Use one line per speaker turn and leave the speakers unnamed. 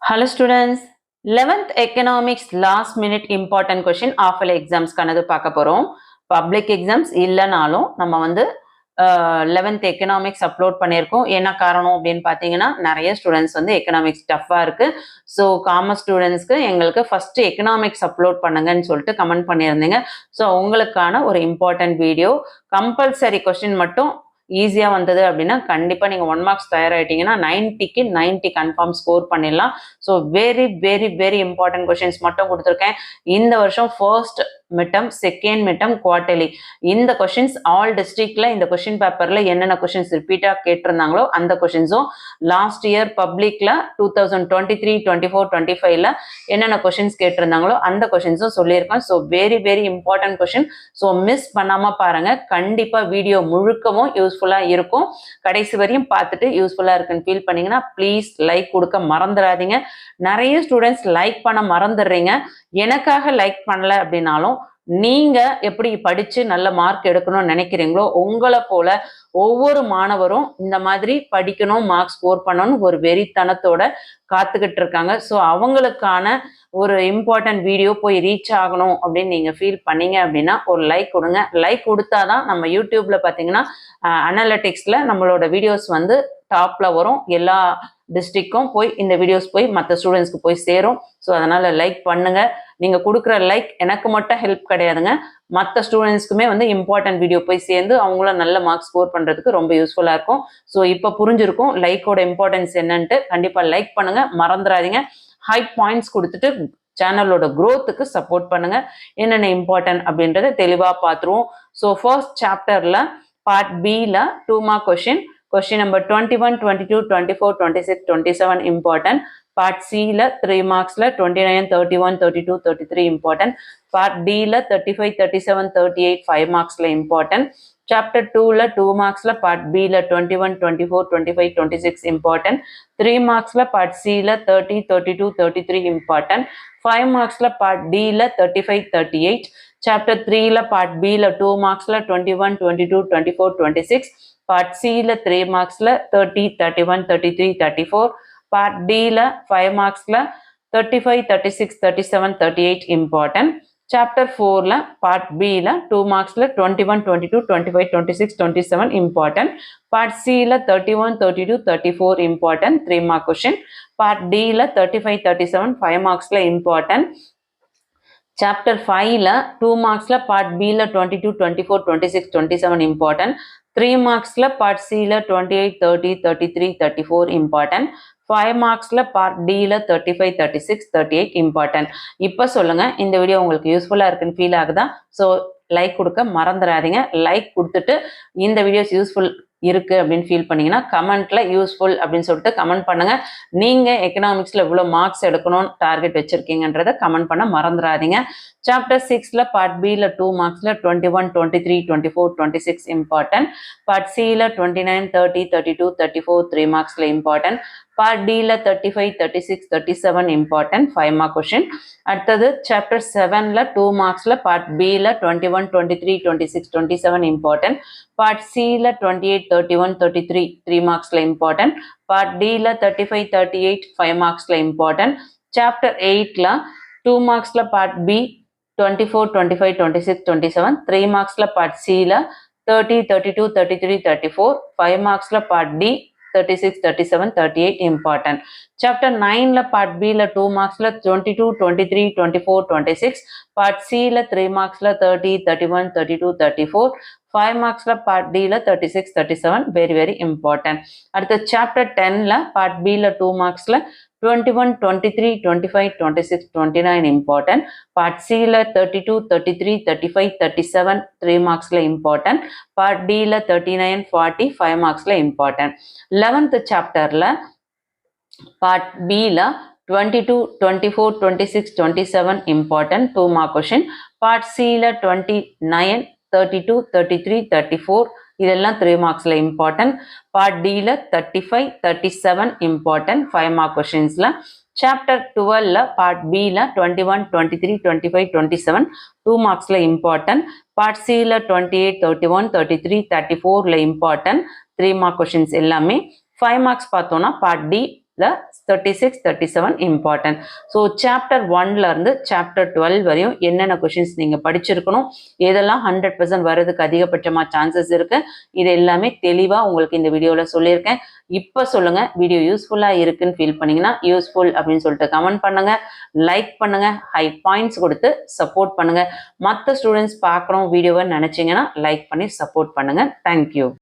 Hello students, 11th economics last minute important question AFL exams கனது பார்க்க போறோம். Public exams இல்லைனாலும் நம்ம வந்து 11th எக்கனாமிக்ஸ் அப்லோட் பண்ணியிருக்கோம். என்ன காரணம் அப்படின்னு பார்த்தீங்கன்னா நிறைய ஸ்டூடெண்ட்ஸ் வந்து எக்கனாமிக்ஸ் டஃப்பாக இருக்கு. ஸோ காமர்ஸ் ஸ்டூடெண்ட்ஸ்க்கு எங்களுக்கு ஃபர்ஸ்ட் எக்கனாமிக்ஸ் அப்லோட் பண்ணுங்கன்னு சொல்லிட்டு கமெண்ட் பண்ணியிருந்தீங்க. ஸோ உங்களுக்கான ஒரு இம்பார்ட்டன்ட் வீடியோ, கம்பல்சரி கொஸ்டின் மட்டும் ஈஸியாக வந்தது அப்படின்னா கண்டிப்பாக நீங்கள் 1 மார்க்ஸ் தயாராகிட்டீங்கன்னா 90க்கு 90 கன்ஃபார்ம் ஸ்கோர் பண்ணிடலாம். So very very very important questions மட்டும் கொடுத்துருக்கேன். இந்த வருஷம் first midterm, second midterm, quarterly இந்த கொஸ்டின்ஸ் ஆல் டிஸ்ட்ரிக்ட்ல இந்த கொஸ்டின் பேப்பர்ல என்னென்ன கொஸ்டின்ஸ் ரிப்பீட்டா கேட்டிருந்தாங்களோ அந்த கொஸ்டின்ஸும் லாஸ்ட் இயர் பப்ளிக்ல 2023, 24, 25ல என்னென்ன கொஸ்டின்ஸ் கேட்டிருந்தாங்களோ அந்த கொஸ்டின்ஸும் சொல்லியிருக்கேன். So very very important question. So miss பண்ணாம பாருங்க. கண்டிப்பா வீடியோ முழுக்கவும் யூஸ்ஃபுல்லா இருக்கும். கடைசி வரையும் பார்த்துட்டு யூஸ்ஃபுல்லா இருக்குன்னு ஃபீல் பண்ணீங்கன்னா ப்ளீஸ் லைக் கொடுக்க மறந்துடாதீங்க. நிறைய ஸ்டூடெண்ட்ஸ் லைக் பண்ண மறந்துடுறீங்க. எனக்காக லைக் பண்ணல அப்படின்னாலும் நீங்க எப்படி படிச்சு நல்ல மார்க் எடுக்கணும்னு நினைக்கிறீங்களோ உங்களை போல ஒவ்வொரு மாணவரும் இந்த மாதிரி படிக்கணும், மார்க் ஸ்கோர் பண்ணணும்னு ஒரு வெறித்தனத்தோட காத்துக்கிட்டு இருக்காங்க. ஸோ அவங்களுக்கான ஒரு இம்பார்ட்டன்ட் வீடியோ போய் ரீச் ஆகணும் அப்படின்னு நீங்க ஃபீல் பண்ணீங்க அப்படின்னா ஒரு லைக் கொடுங்க. லைக் கொடுத்தாதான் நம்ம யூடியூப்ல பார்த்தீங்கன்னா அனலிட்டிக்ஸ்ல நம்மளோட வீடியோஸ் வந்து டாப்ல வரும். எல்லா டிஸ்ட்ரிக்டும் போய் இந்த வீடியோஸ் போய் மற்ற ஸ்டூடெண்ட்ஸ்க்கு போய் சேரும். ஸோ அதனால லைக் பண்ணுங்க. நீங்க கொடுக்குற லைக் எனக்கு மட்டும் ஹெல்ப் கிடையாதுங்க, மற்ற ஸ்டூடெண்ட்ஸ்க்குமே வந்து இம்பார்ட்டன்ட் வீடியோ போய் சேர்ந்து அவங்களும் நல்ல மார்க் ஸ்கோர் பண்றதுக்கு ரொம்ப யூஸ்ஃபுல்லா இருக்கும். ஸோ இப்போ புரிஞ்சிருக்கும் லைக்கோட இம்பார்ட்டன்ஸ் என்னன்ட்டு. கண்டிப்பா லைக் பண்ணுங்க, மறந்துடாதீங்க. ஹை பாயிண்ட்ஸ் கொடுத்துட்டு சேனலோட growthக்கு சப்போர்ட் பண்ணுங்க. என்னென்ன இம்பார்ட்டன்ட் அப்படின்றத தெளிவா பார்த்துருவோம். ஸோ ஃபர்ஸ்ட் சாப்டர்ல பார்ட் பில 2 mark question number 21, 22, 24, 26, 27 important. Part சில 3 மார்க்ஸ்ல 29, 31, 32, 33 இம்பார்ட்டன்ட். பார்ட் டில 35, 37, 38 5 மார்க்ஸ்ல இம்பார்ட்டன்ட். சாப்டர் 2ல 2 மார்க்ஸ்ல பார்ட் பில 21, 24, 25, 26 இம்பார்ட்டன்ட். 3 மார்க்ஸ்ல பார்ட் சில 30, 32, 33 இம்பார்ட்டன்ட். 5 மார்க்ஸ்ல பார்ட் டில 35, 38. சாப்டர் 3ல பார்ட் பில 2 மார்க்ஸ்ல 21, 22, 24, 26. பார்ட் சில 3 மார்க்ஸ்ல 30, 31, 33, 34. பார்ட் டில 5 மார்க்ஸ்ல 35, 36, 37, 38 இம்பார்ட்டன்ட். சாப்டர் 4ல பார்ட் பில 2 மார்க்ஸ்ல 21, 22, 25, 26, 27 இம்பார்ட்டன்ட். பார்ட் சில 31, 32, 34 இம்பார்ட்டன்ட் 3 மார்க் கொஸ்டின். பார்ட் டில 35, 37 5 மார்க்ஸ்ல இம்பார்ட்டன்ட். சாப்டர் 5ல 2 மார்க்ஸ்ல பார்ட் பில 22, 24, 26, 27 இம்பார்ட்டன்ட். 3 மார்க்ஸ்ல பார்ட் சில 28, 30, 33, 34 இம்பார்ட்டன்ட். 5 மார்க்ஸ்ல பார்ட் டில 35, 36, 38 இம்பார்ட்டன்ட். இப்போ சொல்லுங்க, இந்த வீடியோ உங்களுக்கு யூஸ்ஃபுல்லா இருக்குன்னு ஃபீல் ஆகுதா? ஸோ லைக் கொடுக்க மறந்துடாதீங்க. லைக் கொடுத்துட்டு இந்த வீடியோஸ் யூஸ்ஃபுல் இருக்கு அப்படின்னு ஃபீல் பண்ணீங்கன்னா கமெண்ட்ல யூஸ்ஃபுல் அப்படின்னு சொல்லிட்டு கமெண்ட் பண்ணுங்க. நீங்க எக்கனாமிக்ஸ்ல எவ்வளவு மார்க்ஸ் எடுக்கணும்னு டார்கெட் வச்சிருக்கீங்கன்றத கமெண்ட் பண்ண மறந்துடாதீங்க. சாப்டர் 6ல பார்ட் பில 2 மார்க்ஸ்ல 21, 23, 24, 26 இம்பார்ட்டன்ட். பார்ட் சில 29, 30, 32, 34 3 மார்க்ஸ்ல இம்பார்ட்டன்ட். பார்ட் டில 35, 36, 37 இம்பார்ட்டன்ட் 5 மார்க் கொஸ்டின். அடுத்தது சாப்டர் 7ல 2 மார்க்ஸ்ல பார்ட் பில 21, 23, 26, 27 இம்பார்ட்டன்ட். பார்ட் சில 28, 31, 33 3 மார்க்ஸ்ல இம்பார்ட்டன்ட். பார்ட் டில 35, 38 5 மார்க்ஸ்ல இம்பார்ட்டன்ட். சாப்டர் 8ல 2 மார்க்ஸ்ல பார்ட் பி 24, 25, 26, 27 3 மார்க்ஸ்ல பார்ட் சில 30, 32, 33, 34 5 மார்க்ஸ்ல பார்ட் டி 36, 37, 38 இம்பார்ட்டன்ட். சாப்டர் 9ல பார்ட் பில 2 மார்க்ஸ்ல 22, 23, 24, 26 பார்ட் சில 3 மார்க்ஸ்ல 30, 31, 32, 34 5 மார்க்ஸ்ல பார்ட் டில 36, 37 வெரி வெரி இம்பார்ட்டன்ட். அடுத்த சாப்டர் 10ல பார்ட் பில 2 மார்க்ஸ்ல 21, 23, 25, 26, 29 இம்பார்ட்டன்ட். பார்ட் சில 32, 33, 35, 37 3 மார்க்ஸ்ல இம்பார்ட்டன்ட். பார்ட் டில 39, 40 5 மார்க்ஸ்ல இம்பார்ட்டன்ட். 11th சாப்டர்ல பார்ட் பில 22, 24, 26, 27 இம்பார்ட்டன்ட் 2 மார்க் கொஸ்டின். பார்ட் சில 29, 32, 33, 34 இதெல்லாம் 3 மார்க்ஸ்ல இம்பார்ட்டன்ட். பார்ட் டில 35, 37 இம்பார்ட்டன்ட் 5 மார்க் கொஸ்டின்ஸ்ல. சாப்டர் 12ல பார்ட் பில 21, 23, 25, 27 2 மார்க்ஸ்ல இம்பார்ட்டன்ட். பார்ட் சில 28, 31, 33, 34ல இம்பார்ட்டன்ட் 3 மார்க் கொஸ்டின்ஸ் எல்லாமே. 5 மார்க்ஸ் பார்த்தோம்னா part D 36, 37 important. So chapter 1ல இருந்து சாப்டர் 12 வரையும் என்னென்ன கொஷின்ஸ் நீங்கள் படிச்சிருக்கணும், எதெல்லாம் 100% வர்றதுக்கு அதிகபட்சமாக சான்சஸ் இருக்கு, இது எல்லாமே தெளிவாக உங்களுக்கு இந்த வீடியோவில் சொல்லியிருக்கேன். இப்போ சொல்லுங்க, வீடியோ யூஸ்ஃபுல்லாக இருக்குன்னு ஃபீல் பண்ணீங்கன்னா யூஸ்ஃபுல் அப்படின்னு சொல்லிட்டு கமெண்ட் பண்ணுங்க, லைக் பண்ணுங்க, ஹை பாயிண்ட்ஸ் கொடுத்து சப்போர்ட் பண்ணுங்க. மற்ற ஸ்டூடெண்ட்ஸ் பார்க்குறோம் வீடியோவை நினைச்சீங்கன்னா லைக் பண்ணி சப்போர்ட் பண்ணுங்க. தேங்க்யூ.